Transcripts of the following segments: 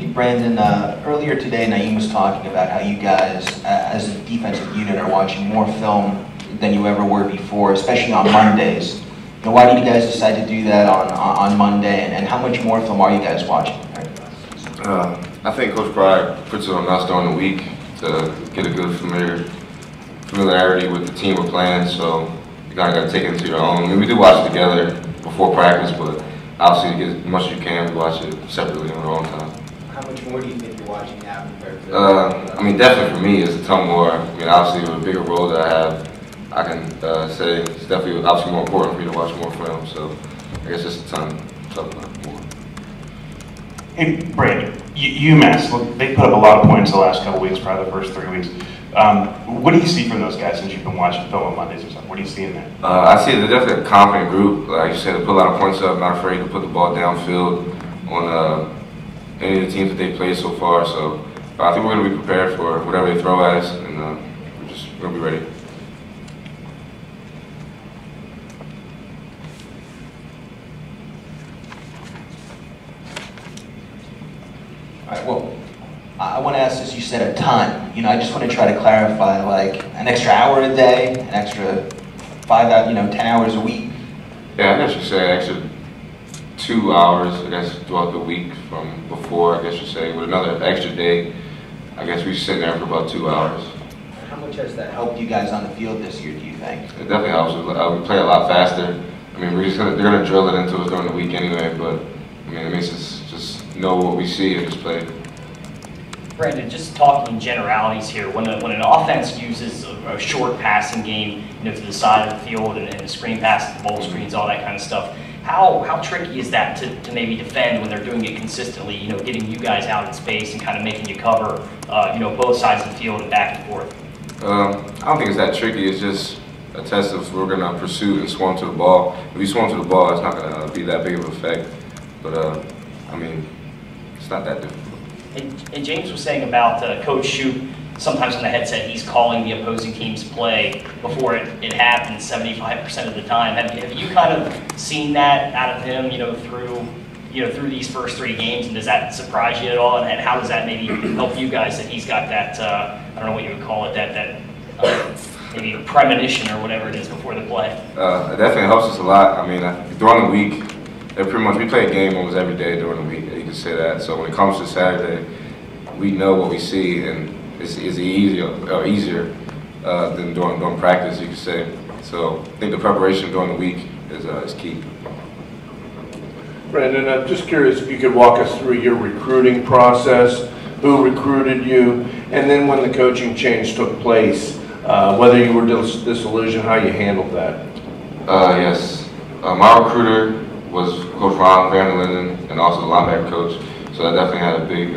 Hey Brandon, earlier today Naeem was talking about how you guys, as a defensive unit, are watching more film than you ever were before, especially on Mondays. Why did you guys decide to do that on Monday, and how much more film are you guys watching? I think Coach Pride puts it on us during the week to get a good familiarity with the team we're playing, so you kind of got to take it into your own. I mean, we do watch it together before practice, but obviously to get as much as you can, we watch it separately on our own time. How much more do you think you're watching now compared to I mean, definitely for me, it's a ton more. I mean, obviously with a bigger role that I have, I can say it's definitely obviously more important for me to watch more film, so I guess it's a ton more. Hey, Brandon, UMass, look, they put up a lot of points the last couple weeks, probably the first 3 weeks. What do you see from those guys since you've been watching film on Mondays or something? What do you see in there? I see they're definitely a confident group. Like you said, they put a lot of points up, not afraid to put the ball downfield on any of the teams that they played so far. So I think we're going to be prepared for whatever they throw at us, and we're going to be ready. All right, well, I want to ask this, you said a ton. I just want to try to clarify, like an extra hour a day, an extra 10 hours a week? Yeah, I guess you say extra 2 hours, I guess, throughout the week from before, I guess you say, with another extra day. I guess we sit there for about 2 hours. How much has that helped you guys on the field this year, do you think? It definitely helps. We play a lot faster. I mean, they're going to drill it into us during the week anyway, but I mean, it makes us just know what we see and just play. Brandon, just talking in generalities here, when an offense uses a short passing game, to the side of the field and the screen passes, the bowl screens, all that kind of stuff, how tricky is that to maybe defend when they're doing it consistently? Getting you guys out in space and kind of making you cover, both sides of the field and back and forth. I don't think it's that tricky. It's just a test of we're going to pursue and swarm to the ball. If we swarm to the ball, it's not going to be that big of an effect. But I mean, it's not that difficult. And James was saying about Coach Shoup, sometimes on the headset, he's calling the opposing team's play before it happens 75% of the time. Have you kind of seen that out of him, through these first 3 games, and does that surprise you at all? And how does that maybe help you guys that he's got that, I don't know what you would call it, that maybe premonition or whatever it is before the play? It definitely helps us a lot. I mean, during the week, we play a game almost every day during the week, you can say that. So when it comes to Saturday, we know what we see, and it's easier than during practice, you could say. So I think the preparation during the week is key. Brandon, I'm just curious if you could walk us through your recruiting process, who recruited you, and then when the coaching change took place, whether you were disillusioned, how you handled that. Yes. My recruiter was Coach Ron Van Linden and also the linebacker coach. So that definitely had a big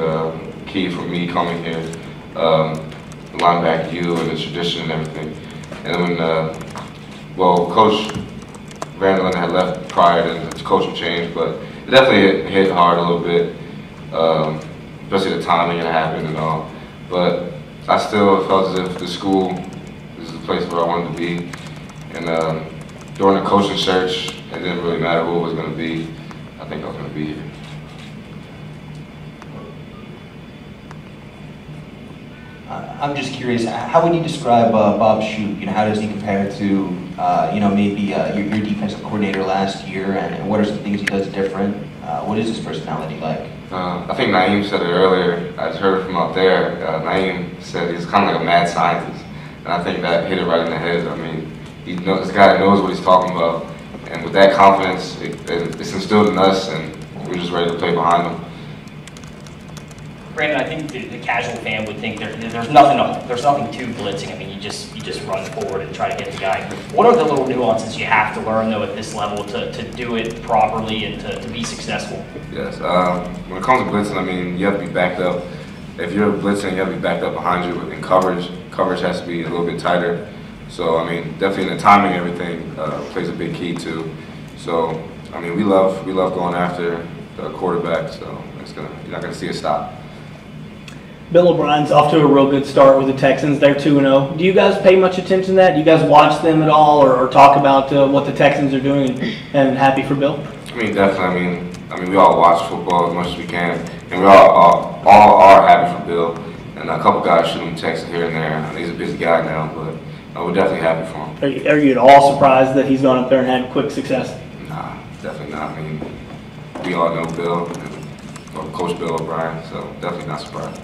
key for me coming here. The linebacker U and the tradition and everything. And when, Coach Van Linden had left prior to the coaching change, but it definitely hit hard a little bit, especially the timing it happened and all. But I still felt as if the school is the place where I wanted to be. And during the coaching search, it didn't really matter who it was going to be. I think I was going to be here. I'm just curious, how would you describe Bob Shoup? How does he compare to, maybe your defensive coordinator last year, and what are some things he does different? What is his personality like? I think Naeem said it earlier. I just heard it from out there. Naeem said he's kind of like a mad scientist, and I think that hit it right in the head. I mean, this guy knows what he's talking about, and with that confidence, it's instilled in us, and we're just ready to play behind him. Brandon, I think the casual fan would think there's nothing to blitzing. I mean, you just run forward and try to get the guy. What are the little nuances you have to learn though at this level to do it properly and to be successful? Yes, when it comes to blitzing, I mean, you have to be backed up. If you're blitzing, you have to be backed up behind you in coverage. Coverage has to be a little bit tighter. So I mean, definitely the timing, everything plays a big key too. So I mean, we love going after the quarterback. So you're not gonna see it stop. Bill O'Brien's off to a real good start with the Texans. They're 2-0. Do you guys pay much attention to that? Do you guys watch them at all, or talk about what the Texans are doing, and happy for Bill? I mean, definitely. I mean, we all watch football as much as we can, and we're all a couple guys shoot him texts here and there. He's a busy guy now, but we're definitely happy for him. Are you at all surprised that he's gone up there and had quick success? Nah, definitely not. I mean, we all know Bill, or Coach Bill O'Brien, so definitely not surprised.